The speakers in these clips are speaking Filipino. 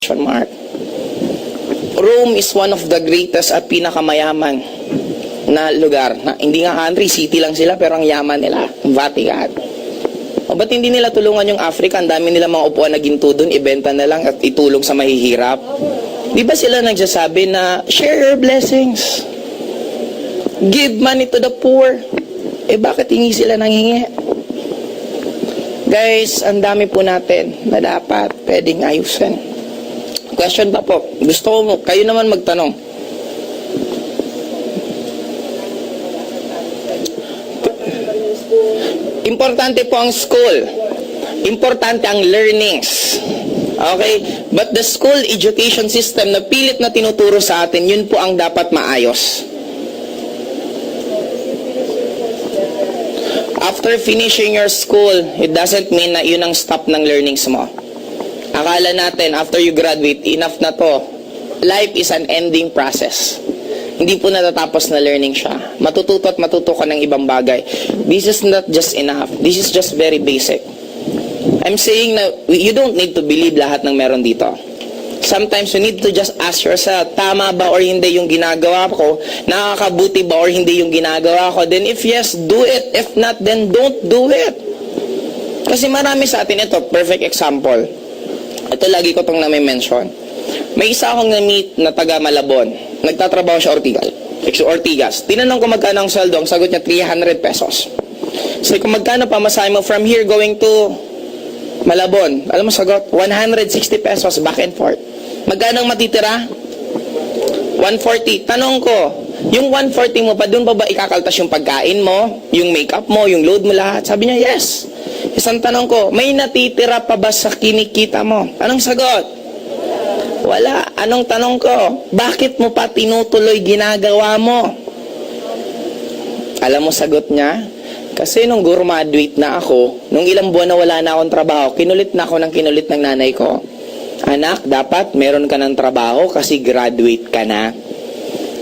Mark. Rome is one of the greatest at pinakamayaman na lugar. Hindi nga country, city lang sila, pero ang yaman nila, Vatican. O ba't hindi nila tulungan yung Africa? Ang dami nila mga upuan na ginto doon, ibenta na lang at itulong sa mahihirap. Di ba sila nagsasabi na, share your blessings. Give money to the poor. Eh bakit hingi sila nang hingi? Guys, ang dami po natin na dapat pwedeng ayusin. Question pa po. Gusto ko, kayo naman magtanong. Importante po ang school. Importante ang learnings. Okay? But the school education system na pilit na tinuturo sa atin, yun po ang dapat maayos. After finishing your school, it doesn't mean na yun ang stop ng learnings mo. Akala natin, after you graduate, enough na to. Life is an ending process. Hindi po natatapos na learning siya. Matututo at matuto ka ng ibang bagay. This is not just enough. This is just very basic. I'm saying na you don't need to believe lahat ng meron dito. Sometimes you need to just ask yourself, tama ba or hindi yung ginagawa ko? Nakakabuti ba or hindi yung ginagawa ko? Then if yes, do it. If not, then don't do it. Kasi marami sa atin ito, perfect example. Ito lagi ko itong nami-mention. May isa akong na-meet na taga Malabon. Nagtatrabaho siya Ortigas. Tinanong ko magkano ang sweldo. Ang sagot niya 300 pesos. So kung magkano pa masahe mo from here going to Malabon? Alam mo sagot? 160 pesos back and forth. Magkano ang matitira? 140. Tanong ko, yung 140 mo pa, doon pa ba ikakaltas yung pagkain mo, yung makeup mo, yung load mo lahat? Sabi niya, yes. Isang tanong ko, may natitira pa ba sa kinikita mo? Anong sagot? Wala. Anong tanong ko? Bakit mo pa tinutuloy ginagawa mo? Alam mo sagot niya? Kasi nung graduate na ako, nung ilang buwan na wala na akong trabaho, kinulit na ako ng kinulit ng nanay ko. Anak, dapat meron ka ng trabaho kasi graduate ka na.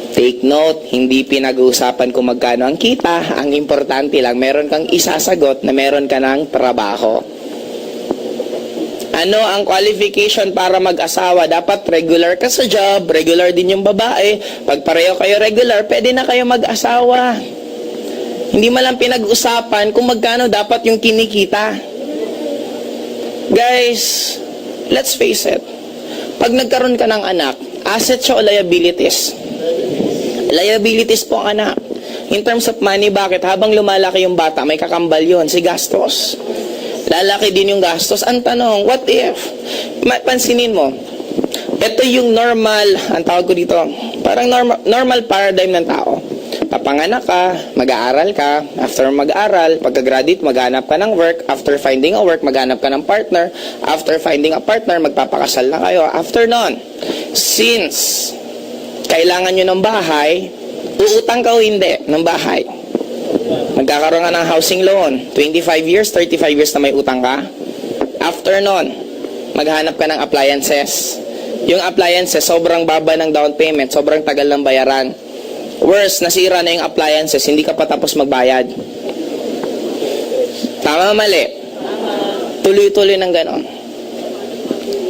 Take note, hindi pinag-uusapan kung magkano ang kita. Ang importante lang, meron kang isasagot na meron ka ng trabaho. Ano ang qualification para mag-asawa? Dapat regular ka sa job, regular din yung babae. Pag pareho kayo regular, pwede na kayo mag-asawa. Hindi man lang pinag-usapan kung magkano dapat yung kinikita. Guys, let's face it. Pag nagkaroon ka ng anak, asset siya o liabilities? Liabilities po ang anak. In terms of money, bakit? Habang lumalaki yung bata, may kakambal yun, si gastos. Lalaki din yung gastos. Ang tanong, what if? Pansinin mo, ito yung normal, ang tawag ko dito, parang normal paradigm ng tao. Papanganak ka, mag-aaral ka, after mag-aaral, pagka-graduate, maghanap ka ng work, after finding a work, maghanap ka ng partner, after finding a partner, magpapakasal na kayo. After nun, since kailangan nyo ng bahay, uutang ka o hindi ng bahay. Magkakaroon ka ng housing loan, 25 years, 35 years na may utang ka. After nun, maghanap ka ng appliances. Yung appliances, sobrang baba ng down payment, sobrang tagal ng bayaran. Worse, nasira na yung appliances, hindi ka pa tapos magbayad. Tama, mali? Tuloy-tuloy ng ganon.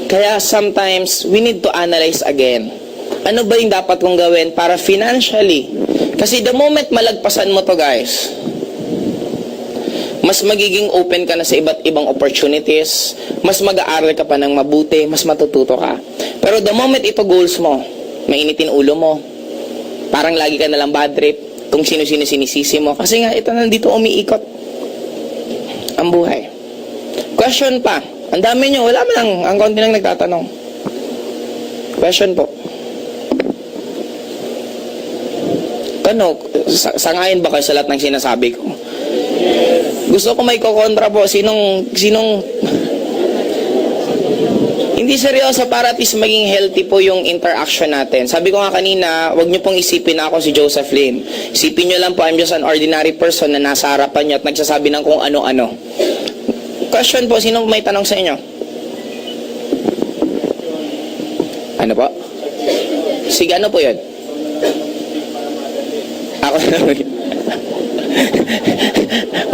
Kaya sometimes, we need to analyze again. Ano ba yung dapat kong gawin para financially? Kasi the moment malagpasan mo to, guys, mas magiging open ka na sa iba't ibang opportunities, mas mag-aaral ka pa ng mabuti, mas matututo ka. Pero the moment ito goals mo, mainitin ulo mo, parang lagi ka nalang bad trip, kung sino-sino sinisisi mo. Kasi nga, ito nandito umiikot ang buhay. Question pa. Ang dami nyo, wala man lang, ang konti lang nagtatanong. Question po. Ano, sangayon ba kayo sa lahat ng sinasabi ko? Gusto ko may kokontra po. Sinong hindi seryoso para at least maging healthy po yung interaction natin. Sabi ko nga kanina, wag nyo pong isipin na ako si Joseph Lim. Isipin nyo lang po, I'm just an ordinary person na nasa harapan nyo at nagsasabi ng kung ano-ano. Question po, sinong may tanong sa inyo? Ano po? Sige, ano po yun? Ako na.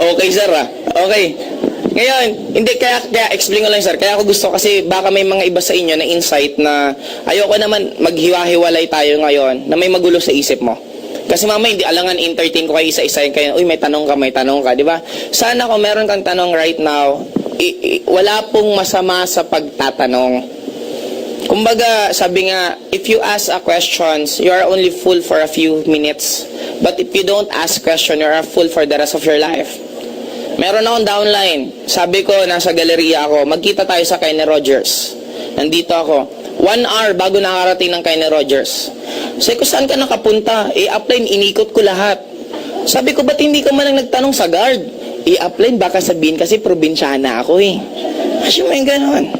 Okay, sir, ah. Okay. Ngayon, hindi, kaya explain ko lang sir, kaya ako gusto kasi baka may mga iba sa inyo na insight na ayoko naman maghiwa-hiwalay tayo ngayon na may magulo sa isip mo. Kasi mama, hindi alangan entertain ko kayo isa-isa kayo, uy may tanong ka, di ba? Sana kung meron kang tanong right now, wala pong masama sa pagtatanong. Kumbaga, sabi nga, if you ask a questions, you are only full for a few minutes. But if you don't ask question, you are full for the rest of your life. Meron akong downline. Sabi ko, nasa galeriya ako, magkita tayo sa Kenny Rogers. Nandito ako. 1 hour bago nakarating ng Kenny Rogers. Sabi ko, saan ka nakapunta? I-apply, inikot ko lahat. Sabi ko, ba't hindi ka man lang nagtanong sa guard? I-apply, baka sabihin kasi probinsyana ako eh. Kasi may ganon.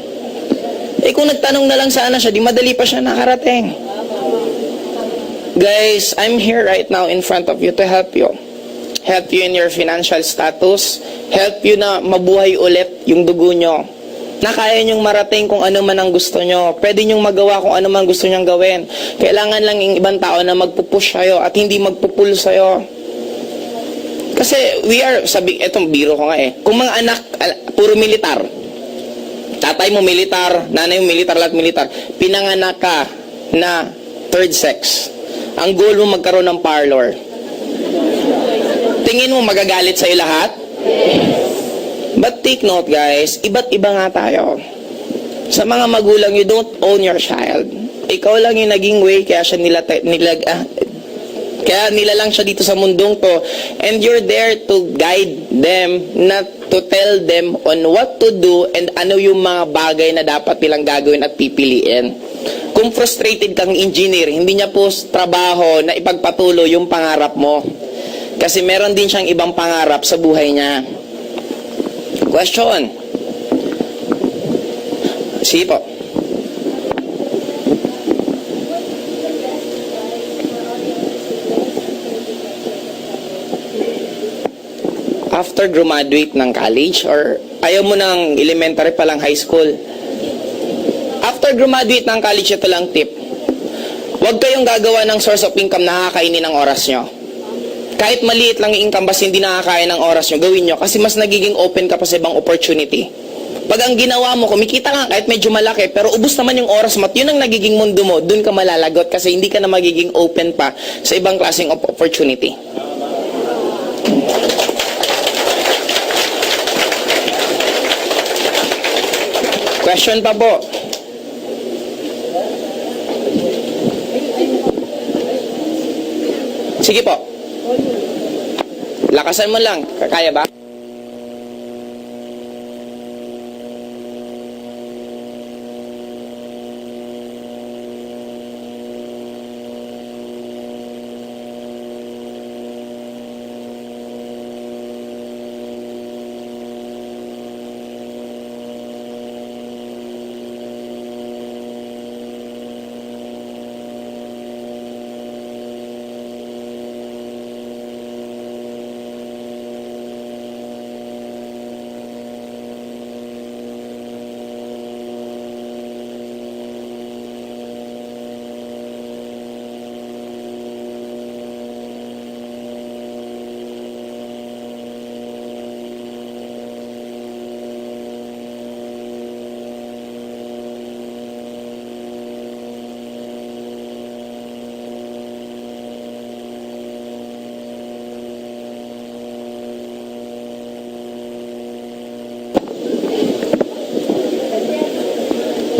Kung nagtanong na lang sana siya, di madali pa siya nakarating. Guys, I'm here right now in front of you to help you. Help you in your financial status, help you na mabuhay ulit yung dugo nyo, na kaya nyong marating kung ano man ang gusto nyo, pwede nyong magawa kung ano man gusto nyong gawin. Kailangan lang yung ibang tao na magpupush sa'yo at hindi magpupul sa'yo. Kasi etong biro ko nga kung mga anak, puro militar, tatay mo militar, nanay mo militar, lahat militar, pinanganak ka na third sex, ang goal mo magkaroon ng parlor. Tingin mo magagalit sa'yo lahat? But take note guys, iba't iba nga tayo. Sa mga magulang, you don't own your child. Ikaw lang yung naging way, kaya nilalang siya dito sa mundong to. And you're there to guide them, not to tell them on what to do and ano yung mga bagay na dapat nilang gagawin at pipiliin. Kung frustrated kang engineer, hindi niya po trabaho na ipagpatuloy yung pangarap mo. Kasi meron din siyang ibang pangarap sa buhay niya. Question. Sige po. After graduate ng college or ayaw mo ng elementary pa lang high school? After graduate ng college, ito lang tip. Huwag kayong gagawa ng source of income na kakainin ng oras nyo. Kahit maliit lang yung income, basta hindi nakakain ng oras nyo, gawin nyo. Kasi mas nagiging open ka pa sa ibang opportunity. Pag ang ginawa mo, kumikita ka kahit medyo malaki, pero ubos naman yung oras mo at yun ang nagiging mundo mo, dun ka malalagot kasi hindi ka na magiging open pa sa ibang klaseng opportunity. Question pa po. Sige po. Lakasan mo lang. Kaya ba?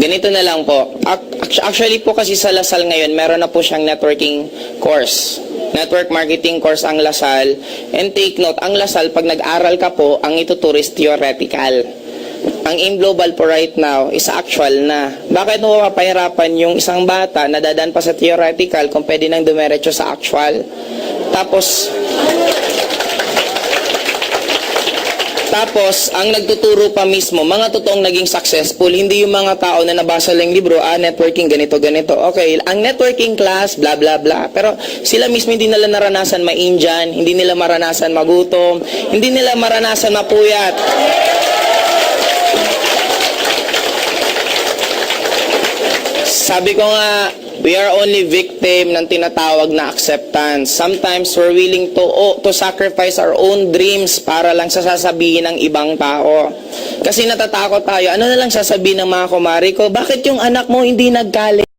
Ganito na lang po. Actually po kasi sa Lasal ngayon, meron na po siyang networking course. Network marketing course ang Lasal. And take note, ang Lasal, pag nag-aral ka po, ang ituturo is theoretical. Ang AIM Global po right now is actual na. Bakit mo mapapahirapan yung isang bata na dadaan pa sa theoretical kung pwede nang dumiretso sa actual? Tapos, ang nagtuturo pa mismo, mga totoong naging successful, hindi yung mga tao na nabasa lang libro, networking, ganito. Okay, ang networking class, blah, blah, blah. Pero sila mismo hindi nila naranasan ma-Indian, hindi nila maranasan magutom, hindi nila maranasan mapuyat. Sabi ko nga, we are only victim ng tinatawag na acceptance. Sometimes we're willing to sacrifice our own dreams para lang sa sasabihin ng ibang tao. Kasi natatakot tayo, ano na lang sasabihin ng mga kumari ko, bakit yung anak mo hindi nag-college?